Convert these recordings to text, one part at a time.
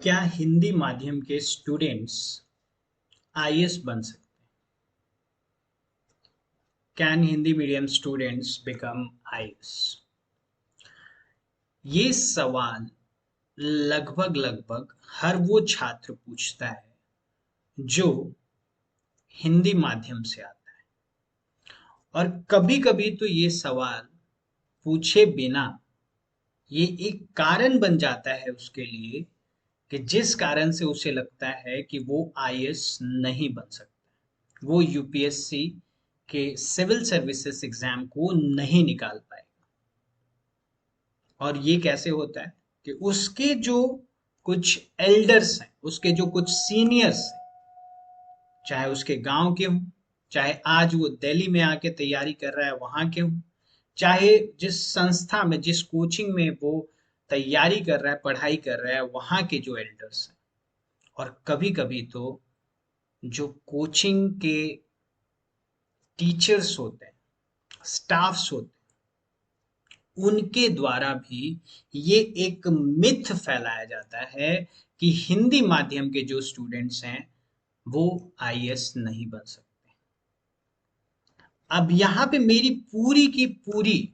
क्या हिंदी माध्यम के स्टूडेंट्स आईएएस बन सकते हैं? Can Hindi medium students become IAS? ये सवाल लगभग लगभग हर वो छात्र पूछता है जो हिंदी माध्यम से आता है। और कभी कभी तो ये सवाल पूछे बिना ये एक कारण बन जाता है उसके लिए, कि जिस कारण से उसे लगता है कि वो आईएएस नहीं बन सकता, वो यूपीएससी के सिविल सर्विसेज एग्जाम को नहीं निकाल पाएगा। और ये कैसे होता है कि उसके जो कुछ एल्डर्स हैं, उसके जो कुछ सीनियर्स हैं, चाहे उसके गांव के हों, चाहे आज वो दिल्ली में आके तैयारी कर रहा है वहां के हों, चाहे जिस संस्था में, जिस कोचिंग में वो तैयारी कर रहा है, पढ़ाई कर रहा है, वहां के जो एल्डर्स हैं, और कभी कभी तो जो कोचिंग के टीचर्स होते हैं, स्टाफ्स होते हैं, उनके द्वारा भी ये एक मिथ फैलाया जाता है कि हिंदी माध्यम के जो स्टूडेंट्स हैं वो आईएएस नहीं बन सकते। अब यहाँ पे मेरी पूरी की पूरी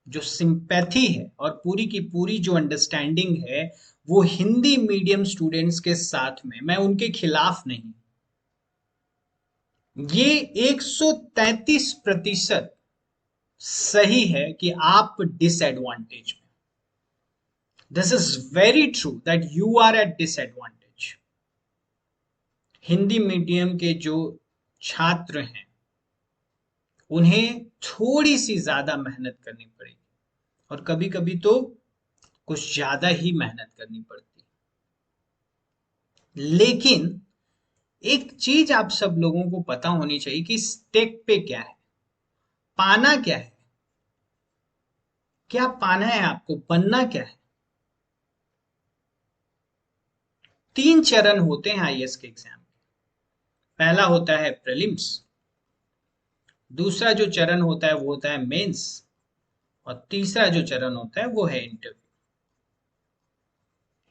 जो सिंपैथी है और पूरी की पूरी जो अंडरस्टैंडिंग है वो हिंदी मीडियम स्टूडेंट्स के साथ में, मैं उनके खिलाफ नहीं। ये 133% सही है कि आप डिसएडवांटेज में, this is very true that you are at disadvantage. Hindi medium के जो छात्र हैं उन्हें थोड़ी सी ज्यादा मेहनत करनी पड़ेगी, और कभी कभी तो कुछ ज्यादा ही मेहनत करनी पड़ती है। लेकिन एक चीज आप सब लोगों को पता होनी चाहिए कि स्टेक पे क्या है, पाना क्या है, क्या पाना है, आपको बनना क्या है। 3 चरण होते हैं आईएएस के एग्जाम में। पहला होता है प्रीलिम्स, दूसरा जो चरण होता है वो होता है मेंस, और तीसरा जो चरण होता है वो है इंटरव्यू।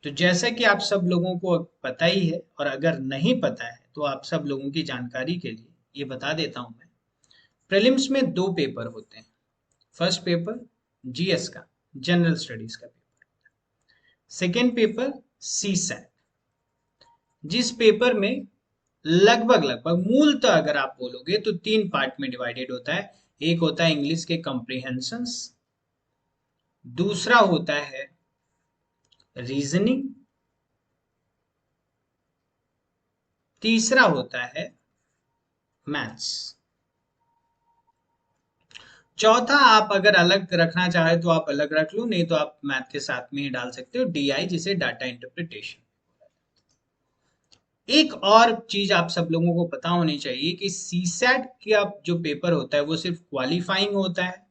तो जैसा कि आप सब लोगों को पता ही है, और अगर नहीं पता है तो आप सब लोगों की जानकारी के लिए ये बता देता हूं मैं। प्रीलिम्स में 2 पेपर होते हैं। फर्स्ट पेपर जीएस का, जनरल स्टडीज का पेपर। सेकेंड पेपर सीसैट, जिस पेपर में लगभग लगभग मूलतः अगर आप बोलोगे तो 3 पार्ट में डिवाइडेड होता है। एक होता है इंग्लिश के कॉम्प्रिहेंशंस, दूसरा होता है रीजनिंग, तीसरा होता है मैथ्स। चौथा आप अगर अलग रखना चाहे तो आप अलग रख लो, नहीं तो आप मैथ के साथ में ही डाल सकते हो, डीआई, जिसे डाटा इंटरप्रिटेशन। एक और चीज आप सब लोगों को पता होनी चाहिए कि सीसैट का जो पेपर होता है वो सिर्फ क्वालिफाइंग होता है।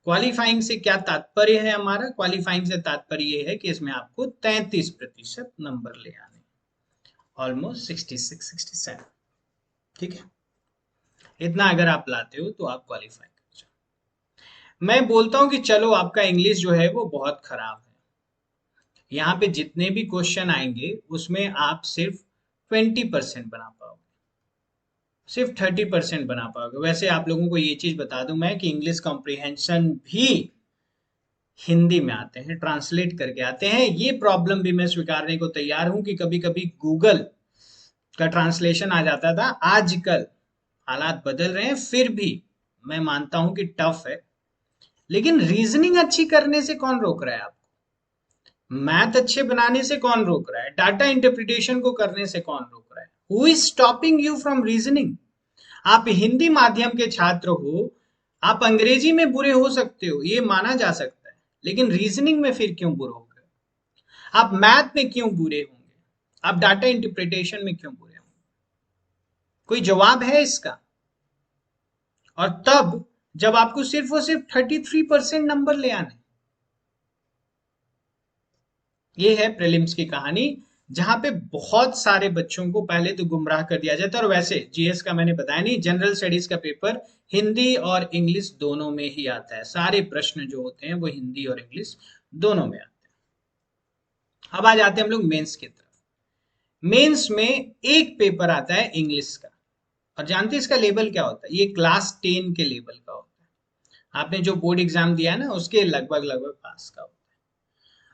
क्वालिफाइंग से क्या तात्पर्य है हमारा? क्वालिफाइंग से तात्पर्य ये है कि इसमें आपको 33% नंबर ले आने, ऑलमोस्ट 66-67। ठीक है, इतना अगर आप लाते हो तो आप क्वालिफाई कर जाओ। मैं बोलता हूं कि चलो आपका इंग्लिश जो है वो बहुत खराब है, यहाँ पे जितने भी क्वेश्चन आएंगे उसमें आप सिर्फ 20% बना पाओगे, सिर्फ 30% बना पाओगे। वैसे आप लोगों को ये चीज बता दूं मैं कि इंग्लिश कॉम्प्रिहेंशन भी हिंदी में आते हैं, ट्रांसलेट करके आते हैं। ये प्रॉब्लम भी मैं स्वीकारने को तैयार हूं कि कभी कभी गूगल का ट्रांसलेशन आ जाता था। आजकल हालात बदल रहे हैं, फिर भी मैं मानता हूं कि टफ है। लेकिन रीजनिंग अच्छी करने से कौन रोक रहा है आपको? मैथ अच्छे बनाने से कौन रोक रहा है? डाटा इंटरप्रिटेशन को करने से कौन रोक रहा है? Who is stopping you from reasoning? आप हिंदी माध्यम के छात्र हो, आप अंग्रेजी में बुरे हो सकते हो, ये माना जा सकता है, लेकिन रीजनिंग में फिर क्यों बुरे होंगे? आप मैथ में क्यों बुरे होंगे? आप डाटा इंटरप्रिटेशन में क्यों बुरे होंगे? कोई जवाब है इसका? और तब जब आपको सिर्फ और सिर्फ 33% नंबर ले आने। ये है प्रीलिम्स की कहानी, जहां पे बहुत सारे बच्चों को पहले तो गुमराह कर दिया जाता है। और वैसे जीएस का मैंने बताया नहीं, जनरल स्टडीज का पेपर हिंदी और इंग्लिश दोनों में ही आता है। सारे प्रश्न जो होते हैं वो हिंदी और इंग्लिश दोनों में आते हैं। अब आ जाते हैं हम लोग मेंस की तरफ। मेंस में एक पेपर आता है इंग्लिश का, और जानते हैं इसका लेवल क्या होता है? ये क्लास 10 के लेवल का होता है। आपने जो बोर्ड एग्जाम दिया है ना, उसके लगभग लगभग पास का होता है।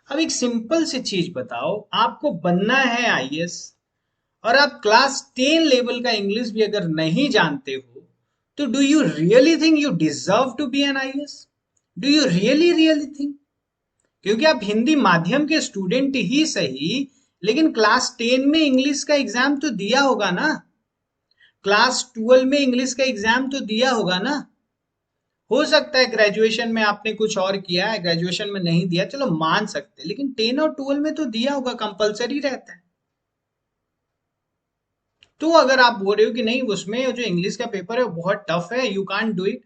अब एक सिंपल सी चीज बताओ, आपको बनना है आईएएस, और आप क्लास 10 लेवल का इंग्लिश भी अगर नहीं जानते हो, तो do you really think you deserve to be an IAS? Do you really really think? क्योंकि आप हिंदी माध्यम के स्टूडेंट ही सही, लेकिन क्लास 10 में इंग्लिश का एग्जाम तो दिया होगा ना, क्लास 12 में इंग्लिश का एग्जाम तो दिया होगा ना। हो सकता है ग्रेजुएशन में आपने कुछ और किया है, ग्रेजुएशन में नहीं दिया, चलो मान सकते, लेकिन 10 और 12 में तो दिया होगा, कंपलसरी रहता है। तो अगर आप बोल रहे हो कि नहीं उसमें जो इंग्लिश का पेपर है वो बहुत टफ है, यू कांट डू इट,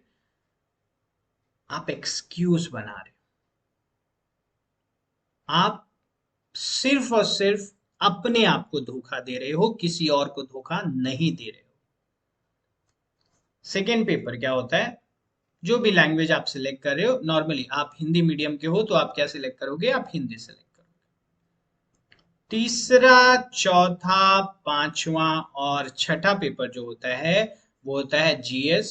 आप एक्सक्यूज बना रहे हो। आप सिर्फ और सिर्फ अपने आप को धोखा दे रहे हो, किसी और को धोखा नहीं दे रहे हो। सेकेंड पेपर क्या होता है? जो भी लैंग्वेज आप सिलेक्ट कर रहे हो, नॉर्मली आप हिंदी मीडियम के हो तो आप क्या सिलेक्ट करोगे? आप हिंदी सिलेक्ट करोगे। तीसरा, चौथा, पांचवा और छठा पेपर जो होता है वो होता है GS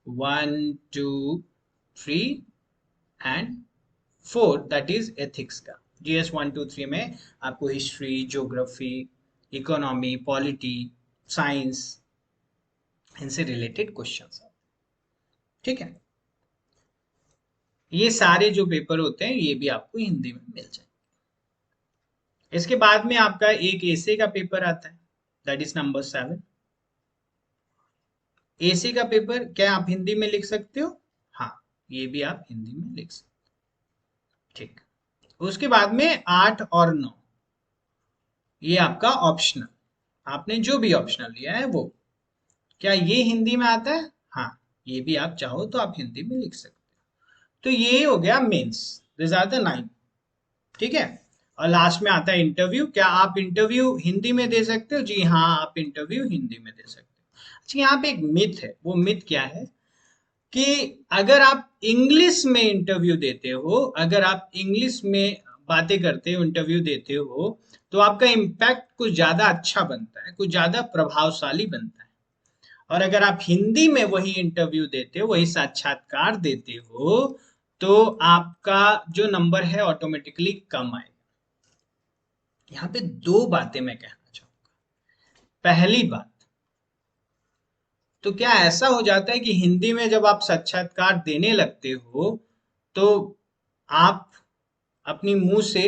1, 2, 3 and 4, that is ethics का। जीएस 1, 2, 3 में आपको history, geography, economy, polity, science, इनसे रिलेटेड क्वेश्चंस। ठीक है, ये सारे जो पेपर होते हैं ये भी आपको हिंदी में मिल जाए। इसके बाद में आपका एक एसे का पेपर आता है, दैट इज नंबर 7। एसे का पेपर क्या आप हिंदी में लिख सकते हो? हाँ, ये भी आप हिंदी में लिख सकते हो। ठीक, उसके बाद में 8 और 9, ये आपका ऑप्शनल, आपने जो भी ऑप्शनल लिया है वो, क्या ये हिंदी में आता है? हाँ, ये भी आप चाहो तो आप हिंदी में लिख सकते हो। तो ये हो गया मेंस, दिस आर द 9। ठीक है, और लास्ट में आता है इंटरव्यू। क्या आप इंटरव्यू हिंदी में दे सकते हो? जी हाँ, आप इंटरव्यू हिंदी में दे सकते हो। अच्छा, यहाँ पे एक मिथ है, वो मिथ क्या है कि अगर आप इंग्लिश में इंटरव्यू देते हो, अगर आप इंग्लिश में बातें करते हो, इंटरव्यू देते हो, तो आपका इम्पैक्ट कुछ ज्यादा अच्छा बनता है, कुछ ज्यादा प्रभावशाली बनता है। और अगर आप हिंदी में वही इंटरव्यू देते हो, वही साक्षात्कार देते हो, तो आपका जो नंबर है ऑटोमेटिकली कम आएगा। यहाँ पे दो बातें मैं कहना चाहूंगा। पहली बात, तो क्या ऐसा हो जाता है कि हिंदी में जब आप साक्षात्कार देने लगते हो तो आप अपनी मुंह से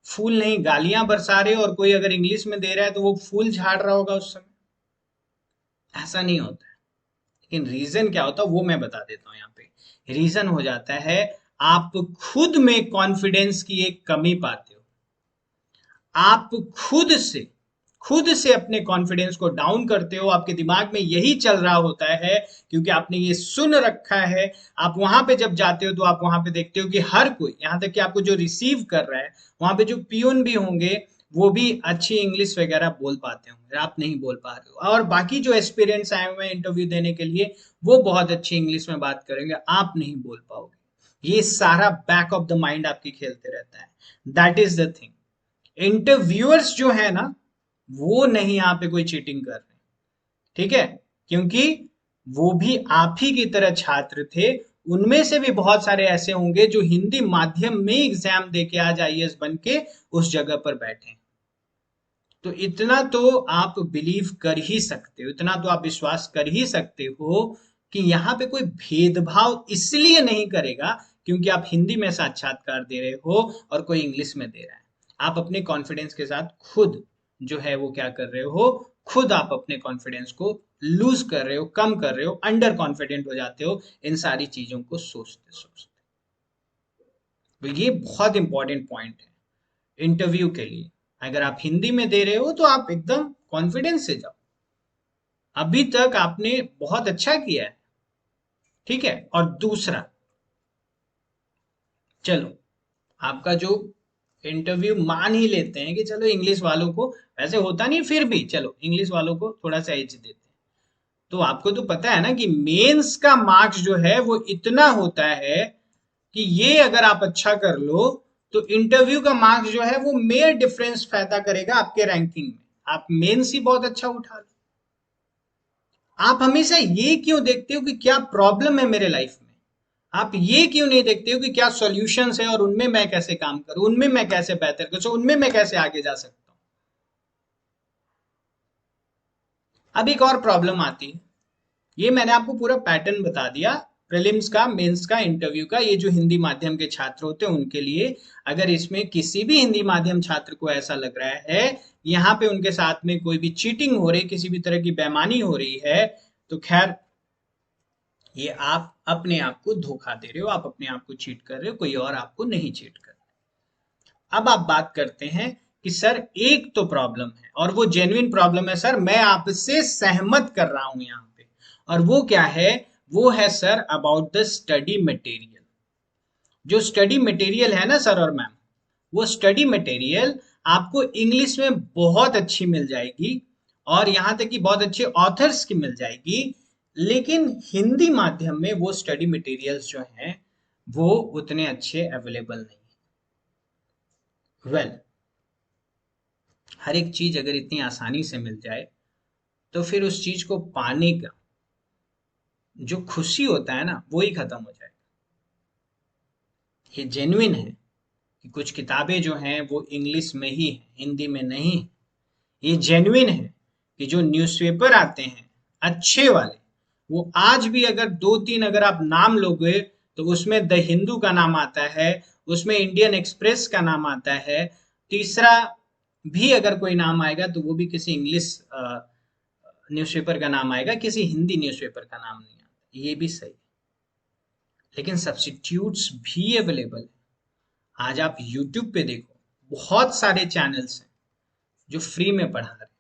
फूल नहीं गालियां बरसा रहे हो, और कोई अगर इंग्लिश में दे रहा है तो वो फूल झाड़ रहा होगा उस समय? ऐसा नहीं होता है। लेकिन रीजन क्या होता है वो मैं बता देता हूँ। यहाँ पे रीजन हो जाता है, आप खुद में कॉन्फिडेंस की एक कमी पाते हो। आप खुद से अपने कॉन्फिडेंस को डाउन करते हो, आपके दिमाग में यही चल रहा होता है, क्योंकि आपने ये सुन रखा है। आप वहां पे जब जाते हो तो आप वहां पे देखते हो कि हर कोई, यहां तक कि आपको जो रिसीव कर रहा है, वहां पे जो पियून भी होंगे वो भी अच्छी इंग्लिश वगैरह बोल पाते होंगे, आप नहीं बोल पा रहे हो। और बाकी जो एस्पिरेंट्स आए हुए हैं इंटरव्यू देने के लिए, वो बहुत अच्छी इंग्लिश में बात करेंगे, आप नहीं बोल पाओगे। ये सारा बैक ऑफ द माइंड आपकी खेलते रहता है। That is the thing. Interviewers जो है ना, वो नहीं यहाँ पे कोई चीटिंग कर रहे, ठीक है, क्योंकि वो भी आप ही की तरह छात्र थे। उनमें से भी बहुत सारे ऐसे होंगे जो हिंदी माध्यम में एग्जाम दे के आज आईएएस बन के उस जगह पर बैठे। तो इतना तो आप बिलीव कर ही सकते हो, इतना तो आप विश्वास कर ही सकते हो कि यहाँ पे कोई भेदभाव इसलिए नहीं करेगा क्योंकि आप हिंदी में साक्षात्कार दे रहे हो और कोई इंग्लिश में दे रहा है। आप अपने कॉन्फिडेंस के साथ खुद जो है वो क्या कर रहे हो, खुद आप अपने कॉन्फिडेंस को लूज कर रहे हो, कम कर रहे हो, अंडर कॉन्फिडेंट हो जाते हो इन सारी चीजों को सोचते सोचते। तो ये बहुत इंपॉर्टेंट पॉइंट है इंटरव्यू के लिए। अगर आप हिंदी में दे रहे हो तो आप एकदम कॉन्फिडेंस से जाओ, अभी तक आपने बहुत अच्छा किया है। ठीक है, और दूसरा, चलो आपका जो इंटरव्यू मान ही लेते हैं कि चलो इंग्लिश वालों को, वैसे होता नहीं, फिर भी चलो इंग्लिश वालों को थोड़ा सा एज देते हैं, तो आपको तो पता है ना कि मेंस का मार्क्स जो है वो इतना होता है कि ये अगर आप अच्छा कर लो तो इंटरव्यू का मार्क्स जो है वो मेयर डिफरेंस पैदा करेगा आपके रैंकिंग में। आप मेंस ही बहुत अच्छा उठा लो। आप हमेशा ये क्यों देखते हो कि क्या प्रॉब्लम है मेरे लाइफ में? आप ये क्यों नहीं देखते हो कि क्या सॉल्यूशंस है और उनमें मैं कैसे काम करूं, उनमें मैं कैसे बेहतर कर सकूं, उनमें मैं कैसे आगे जा सकता हूं? अब एक और प्रॉब्लम आती है। ये मैंने आपको पूरा पैटर्न बता दिया, प्रीलिम्स का, मेंस का, इंटरव्यू का। ये जो हिंदी माध्यम के छात्र होते हैं उनके लिए। अगर इसमें किसी भी हिंदी माध्यम छात्र को ऐसा लग रहा है यहाँ पे उनके साथ में कोई भी चीटिंग हो रही, किसी भी तरह की बेईमानी हो रही है, तो खैर ये आप अपने आप को धोखा दे रहे हो, आप अपने आप को चीट कर रहे हो, कोई और आपको नहीं चीट कर रहा। अब आप बात करते हैं कि सर एक तो प्रॉब्लम है और वो जेन्युइन प्रॉब्लम है सर, मैं आपसे सहमत कर रहा हूं यहाँ पे। और वो क्या है? वो है sir about the study material. जो स्टडी मटेरियल है ना सर और मैम, वो स्टडी मटेरियल आपको इंग्लिश में बहुत अच्छी मिल जाएगी और यहां तक कि बहुत अच्छे ऑथर्स की मिल जाएगी, लेकिन हिंदी माध्यम में वो स्टडी मटेरियल्स जो हैं वो उतने अच्छे अवेलेबल नहीं है। वेल, हर एक चीज अगर इतनी आसानी से मिल जाए तो फिर उस चीज को पाने का जो खुशी होता है ना वो ही खत्म हो जाएगा। ये जेन्युइन है कि कुछ किताबें जो हैं वो इंग्लिश में ही हैं, हिंदी में नहीं है। ये जेन्युइन है कि जो न्यूज़पेपर आते हैं अच्छे वाले, वो आज भी अगर दो तीन अगर आप नाम लोगे तो उसमें द हिंदू का नाम आता है, उसमें इंडियन एक्सप्रेस का नाम आता है, तीसरा भी अगर कोई नाम आएगा तो वो भी किसी इंग्लिश न्यूज़पेपर का नाम आएगा, किसी हिंदी न्यूज़पेपर का नाम नहीं आता। ये भी सही है, लेकिन सब्स्टिट्यूट्स भी अवेलेबल है। आज आप यूट्यूब पे देखो, बहुत सारे चैनल्स हैं जो फ्री में पढ़ा रहे हैं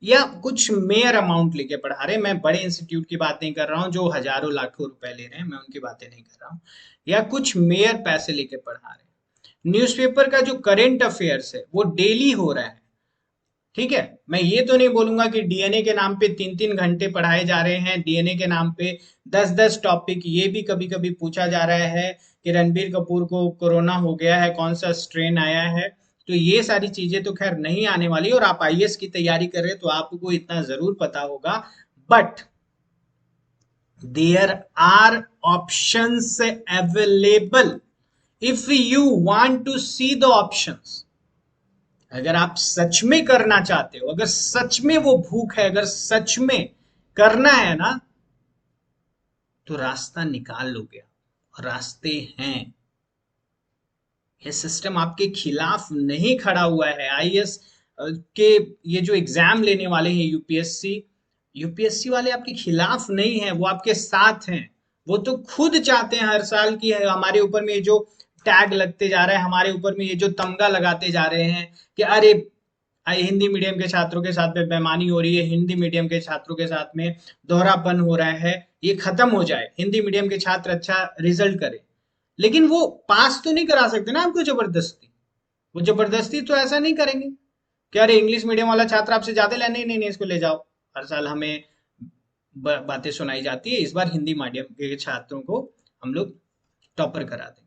या कुछ मेयर अमाउंट लेके पढ़ा रहे हैं। मैं बड़े इंस्टीट्यूट की बात नहीं कर रहा हूँ जो हजारों लाखों रुपए ले रहे हैं, मैं उनकी बातें नहीं कर रहा हूँ। या कुछ मेयर पैसे लेके पढ़ा रहे हैं। न्यूज़पेपर का जो करंट अफेयर्स है वो डेली हो रहा है, ठीक है। मैं ये तो नहीं बोलूंगा कि डीएनए के नाम पे 3-3 घंटे पढ़ाए जा रहे हैं, डीएनए के नाम पे 10-10 टॉपिक। ये भी कभी कभी पूछा जा रहा है कि रणबीर कपूर को कोरोना हो गया है, कौन सा स्ट्रेन आया है। तो ये सारी चीजें तो खैर नहीं आने वाली, और आप आईएएस की तैयारी कर रहे हैं तो आपको इतना जरूर पता होगा। But there are options available if you want to see the options. अगर आप सच में करना चाहते हो, अगर सच में वो भूख है, अगर सच में करना है ना, तो रास्ता निकाल लोगे। और रास्ते हैं। ये सिस्टम आपके खिलाफ नहीं खड़ा हुआ है। आईएएस के ये जो एग्जाम लेने वाले हैं, यूपीएससी, यूपीएससी वाले आपके खिलाफ नहीं है, वो आपके साथ हैं। वो तो खुद चाहते हैं हर साल की है हमारे ऊपर में ये जो टैग लगते जा रहा है, हमारे ऊपर में ये जो तमगा लगाते जा रहे हैं कि अरे हिंदी मीडियम के छात्रों के साथ में बेईमानी हो रही है, हिंदी मीडियम के छात्रों के साथ में दोहरापन हो रहा है, ये खत्म हो जाए, हिंदी मीडियम के छात्र अच्छा रिजल्ट करे। लेकिन वो पास तो नहीं करा सकते ना आपको जबरदस्ती। वो जबरदस्ती तो ऐसा नहीं करेंगे कि अरे इंग्लिश मीडियम वाला छात्र आपसे ज्यादा ले, नहीं नहीं नहीं इसको ले जाओ। हर साल हमें बातें सुनाई जाती है, इस बार हिंदी मीडियम के छात्रों को हम लोग टॉपर करा देंगे।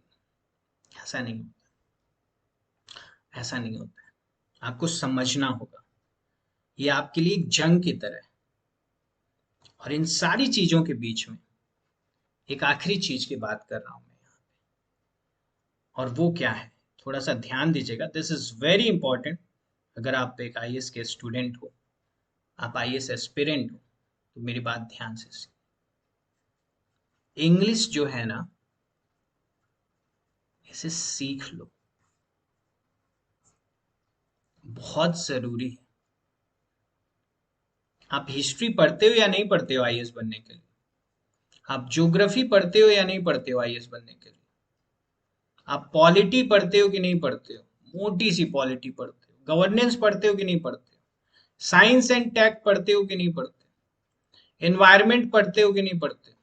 ऐसा नहीं होता, ऐसा नहीं होता है। आपको समझना होगा ये आपके लिए एक जंग की तरह है। और इन सारी चीजों के बीच में एक आखिरी चीज की बात कर रहा हूं मैं यहाँ पे, और वो क्या है, थोड़ा सा ध्यान दीजिएगा, दिस इज वेरी इंपॉर्टेंट। अगर आप एक आईएएस के स्टूडेंट हो, आप आईएएस एस्पिरेंट हो, तो मेरी बात ध्यान से सुनिए। इंग्लिश जो है ना, इसे सीख लो, बहुत जरूरी है। आप हिस्ट्री पढ़ते हो या नहीं पढ़ते हो आईएएस बनने के लिए? आप ज्योग्राफी पढ़ते हो या नहीं पढ़ते हो आईएएस बनने के लिए? आप पॉलिटी पढ़ते हो कि नहीं पढ़ते हो? मोटी सी पॉलिटी पढ़ते हो? गवर्नेंस पढ़ते हो कि नहीं पढ़ते हो? साइंस एंड टेक पढ़ते हो कि नहीं पढ़ते हो? एनवायरमेंट पढ़ते हो कि नहीं पढ़ते हो?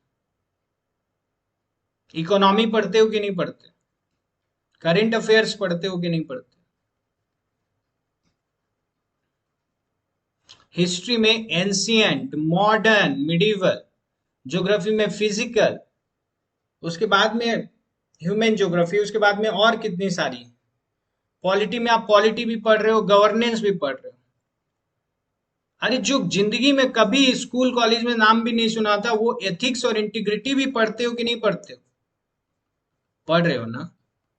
इकोनॉमी पढ़ते हो कि नहीं पढ़ते हो? करंट अफेयर्स पढ़ते हो कि नहीं पढ़ते? हिस्ट्री में एंशियंट, मॉडर्न, मिडिवल, ज्योग्राफी में फिजिकल, उसके बाद में ह्यूमन ज्योग्राफी, उसके बाद में और कितनी सारी, पॉलिटी में आप पॉलिटी भी पढ़ रहे हो, गवर्नेंस भी पढ़ रहे हो। अरे जो जिंदगी में कभी स्कूल कॉलेज में नाम भी नहीं सुना था, वो एथिक्स और इंटीग्रिटी भी पढ़ते हो कि नहीं पढ़ते हो? पढ़ रहे हो ना?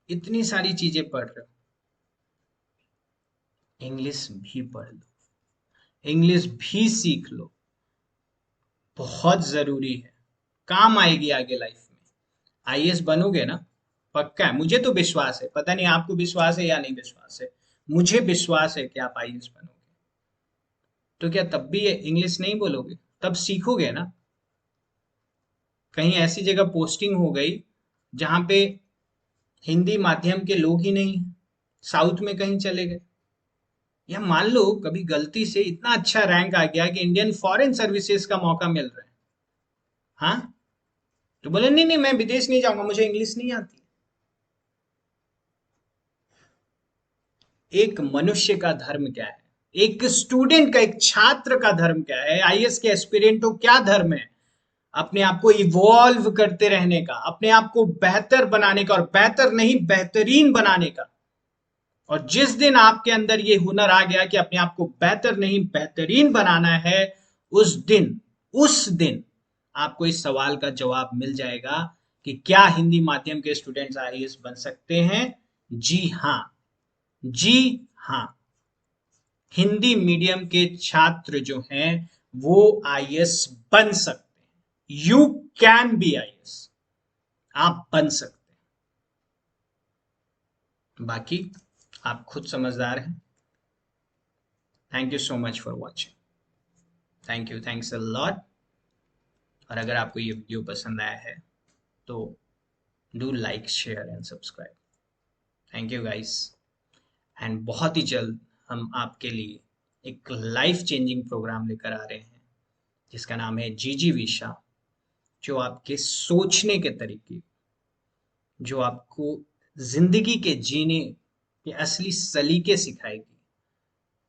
इतनी सारी चीजें पढ़ रहे हो। इंग्लिश भी पढ़ लो, इंग्लिश भी सीख लो, बहुत जरूरी है, काम आएगी आगे लाइफ में। आईएएस बनोगे ना, पक्का है, मुझे तो विश्वास है, पता नहीं आपको विश्वास है या नहीं विश्वास है, मुझे विश्वास है कि आप आईएएस बनोगे। तो क्या तब भी इंग्लिश नहीं बोलोगे? तब सीखोगे ना। कहीं ऐसी जगह पोस्टिंग हो गई जहां पे हिंदी माध्यम के लोग ही नहीं, साउथ में कहीं चले गए, या मान लो कभी गलती से इतना अच्छा रैंक आ गया कि इंडियन फॉरेन सर्विसेज का मौका मिल रहा है, हाँ, तो बोले नहीं नहीं मैं विदेश नहीं जाऊंगा, मुझे इंग्लिश नहीं आती। एक मनुष्य का धर्म क्या है, एक स्टूडेंट का, एक छात्र का धर्म क्या है, आईएएस के एस्पिरेंट को क्या धर्म है? अपने आप को इवॉल्व करते रहने का, अपने आप को बेहतर बनाने का, और बेहतर नहीं बेहतरीन बनाने का। और जिस दिन आपके अंदर ये हुनर आ गया कि अपने आप को बेहतर नहीं बेहतरीन बनाना है, उस दिन आपको इस सवाल का जवाब मिल जाएगा कि क्या हिंदी माध्यम के स्टूडेंट्स आईएएस बन सकते हैं? जी हाँ, जी हाँ, हिंदी मीडियम के छात्र जो हैं वो आईएएस बन सकते हैं। यू कैन बी आईएएस, आप बन सकते हैं, बाकी आप खुद समझदार हैं। Thank you so much for watching, thank you, thanks a lot. और अगर आपको ये वीडियो पसंद आया है तो do like share and subscribe. Thank you guys, and बहुत ही जल्द हम आपके लिए एक लाइफ चेंजिंग प्रोग्राम लेकर आ रहे हैं जिसका नाम है जीजी विशा, जो आपके सोचने के तरीके, जो आपको जिंदगी के जीने के असली सलीके सिखाएगी,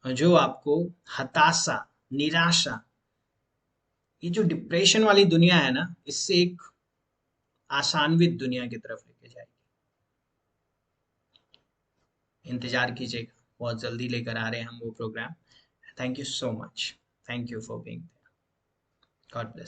और जो आपको हताशा, निराशा, ये जो डिप्रेशन वाली दुनिया है ना, इससे एक आशान्वित दुनिया की तरफ लेके जाएगी। इंतजार कीजिएगा, बहुत जल्दी लेकर आ रहे हैं हम वो programme. Thank you so much, thank you for being there, God bless.